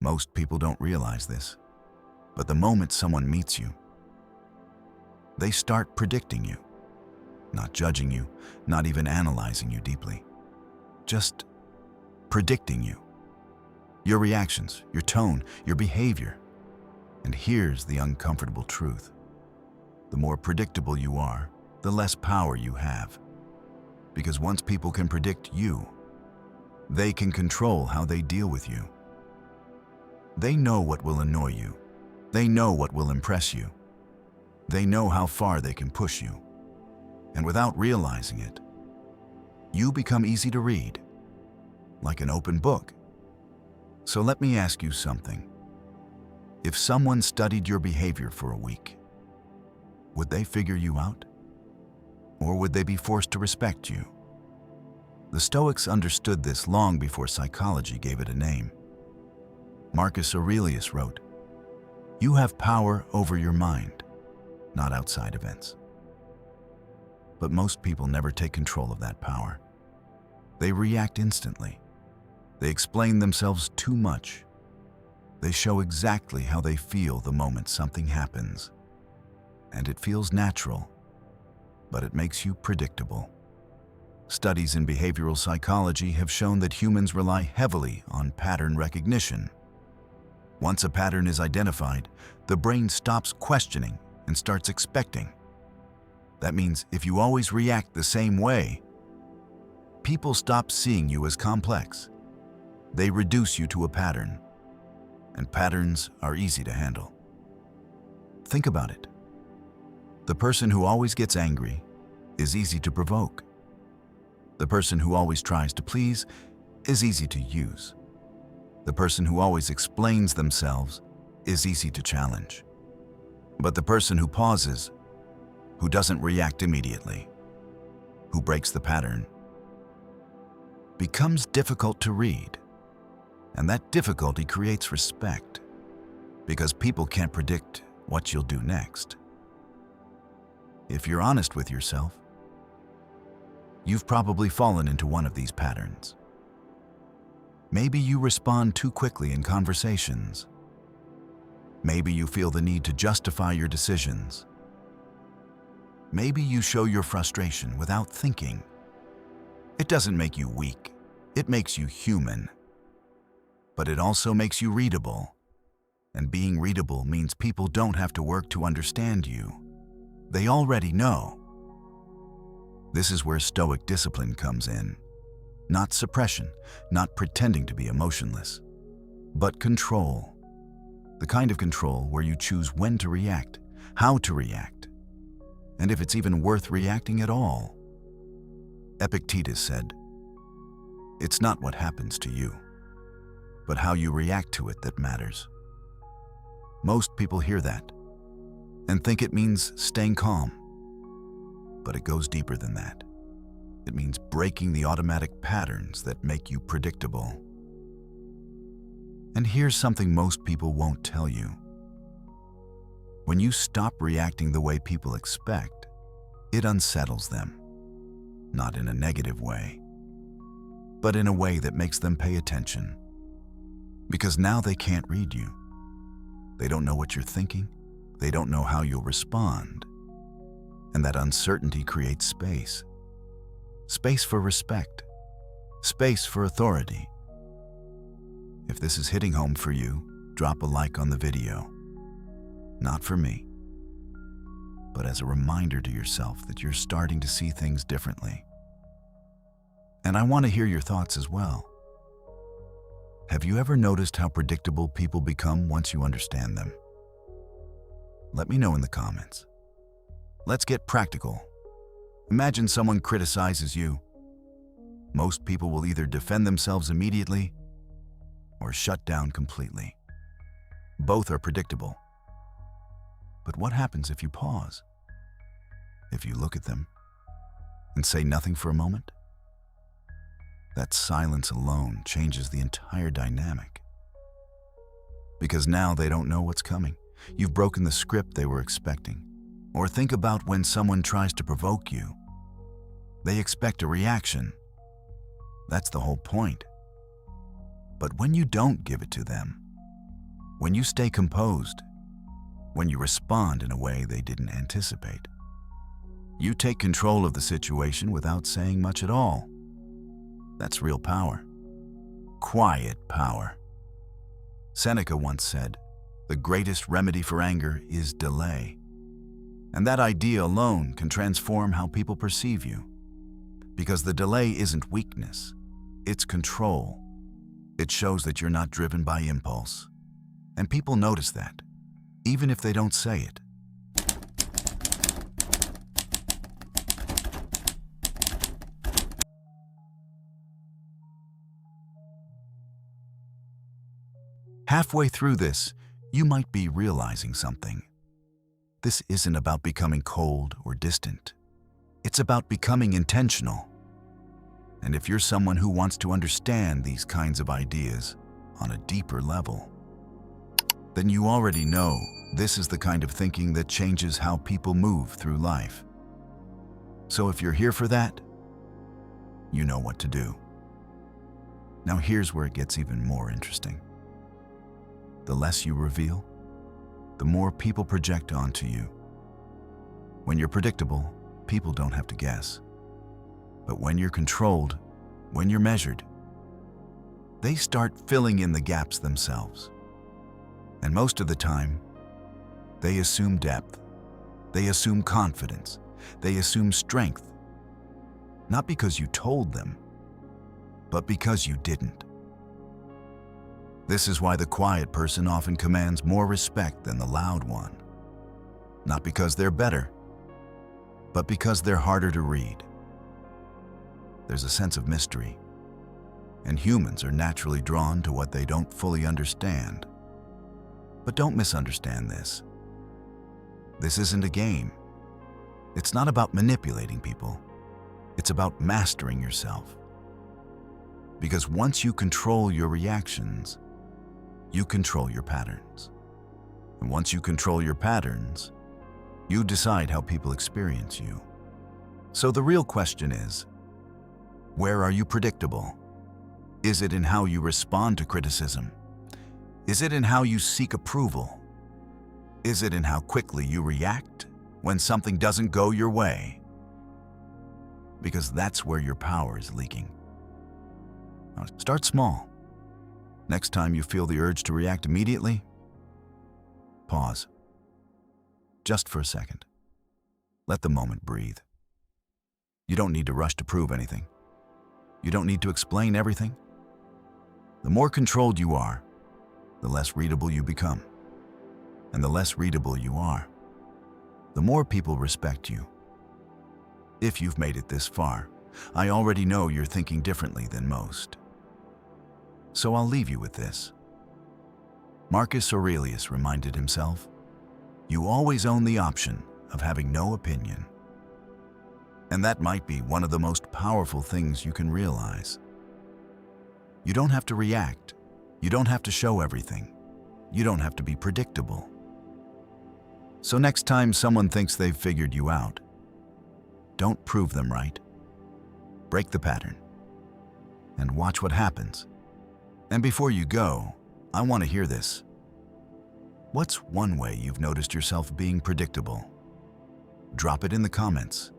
Most people don't realize this, but the moment someone meets you, they start predicting you, not judging you, not even analyzing you deeply, just predicting you. Your reactions, your tone, your behavior. And here's the uncomfortable truth. The more predictable you are, the less power you have. Because once people can predict you, they can control how they deal with you. They know what will annoy you. They know what will impress you. They know how far they can push you. And without realizing it, you become easy to read, like an open book. So let me ask you something. If someone studied your behavior for a week, would they figure you out? Or would they be forced to respect you? The Stoics understood this long before psychology gave it a name. Marcus Aurelius wrote, "You have power over your mind, not outside events." But most people never take control of that power. They react instantly. They explain themselves too much. They show exactly how they feel the moment something happens. And it feels natural, but it makes you predictable. Studies in behavioral psychology have shown that humans rely heavily on pattern recognition. Once a pattern is identified, the brain stops questioning and starts expecting. That means if you always react the same way, people stop seeing you as complex. They reduce you to a pattern, and patterns are easy to handle. Think about it. The person who always gets angry is easy to provoke. The person who always tries to please is easy to use. The person who always explains themselves is easy to challenge. But the person who pauses, who doesn't react immediately, who breaks the pattern, becomes difficult to read. And that difficulty creates respect, because people can't predict what you'll do next. If you're honest with yourself, you've probably fallen into one of these patterns. Maybe you respond too quickly in conversations. Maybe you feel the need to justify your decisions. Maybe you show your frustration without thinking. It doesn't make you weak, it makes you human. But it also makes you readable. And being readable means people don't have to work to understand you. They already know. This is where Stoic discipline comes in. Not suppression, not pretending to be emotionless, but control. The kind of control where you choose when to react, how to react, and if it's even worth reacting at all. Epictetus said, "It's not what happens to you, but how you react to it that matters." Most people hear that and think it means staying calm. But it goes deeper than that. It means breaking the automatic patterns that make you predictable. And here's something most people won't tell you. When you stop reacting the way people expect, it unsettles them. Not in a negative way, but in a way that makes them pay attention. Because now they can't read you. They don't know what you're thinking. They don't know how you'll respond. And that uncertainty creates space. Space for respect. Space for authority. If this is hitting home for you, drop a like on the video. Not for me, but as a reminder to yourself that you're starting to see things differently. And I want to hear your thoughts as well. Have you ever noticed how predictable people become once you understand them? Let me know in the comments. Let's get practical. Imagine someone criticizes you. Most people will either defend themselves immediately or shut down completely. Both are predictable. But what happens if you pause? If you look at them and say nothing for a moment? That silence alone changes the entire dynamic. Because now they don't know what's coming. You've broken the script they were expecting. Or think about when someone tries to provoke you. They expect a reaction. That's the whole point. But when you don't give it to them, when you stay composed, when you respond in a way they didn't anticipate. You take control of the situation without saying much at all. That's real power. Quiet power. Seneca once said, "The greatest remedy for anger is delay." And that idea alone can transform how people perceive you. Because the delay isn't weakness, it's control. It shows that you're not driven by impulse. And people notice that, even if they don't say it. Halfway through this, you might be realizing something. This isn't about becoming cold or distant. It's about becoming intentional. And if you're someone who wants to understand these kinds of ideas on a deeper level, then you already know this is the kind of thinking that changes how people move through life. So if you're here for that, you know what to do. Now here's where it gets even more interesting. The less you reveal, the more people project onto you. When you're predictable, people don't have to guess. But when you're controlled, when you're measured, they start filling in the gaps themselves. And most of the time, they assume depth, they assume confidence, they assume strength. Not because you told them, but because you didn't. This is why the quiet person often commands more respect than the loud one. Not because they're better, but because they're harder to read. There's a sense of mystery, and humans are naturally drawn to what they don't fully understand. But don't misunderstand this. This isn't a game. It's not about manipulating people. It's about mastering yourself. Because once you control your reactions, you control your patterns. And once you control your patterns, you decide how people experience you. So the real question is, where are you predictable? Is it in how you respond to criticism? Is it in how you seek approval? Is it in how quickly you react when something doesn't go your way? Because that's where your power is leaking. Now, start small. Next time you feel the urge to react immediately, pause. Just for a second. Let the moment breathe. You don't need to rush to prove anything. You don't need to explain everything. The more controlled you are, the less readable you become. And the less readable you are, the more people respect you. If you've made it this far, I already know you're thinking differently than most. So I'll leave you with this. Marcus Aurelius reminded himself, "You always own the option of having no opinion." And that might be one of the most powerful things you can realize. You don't have to react. You don't have to show everything. You don't have to be predictable. So next time someone thinks they've figured you out, don't prove them right. Break the pattern and watch what happens. And before you go, I want to hear this. What's one way you've noticed yourself being predictable? Drop it in the comments.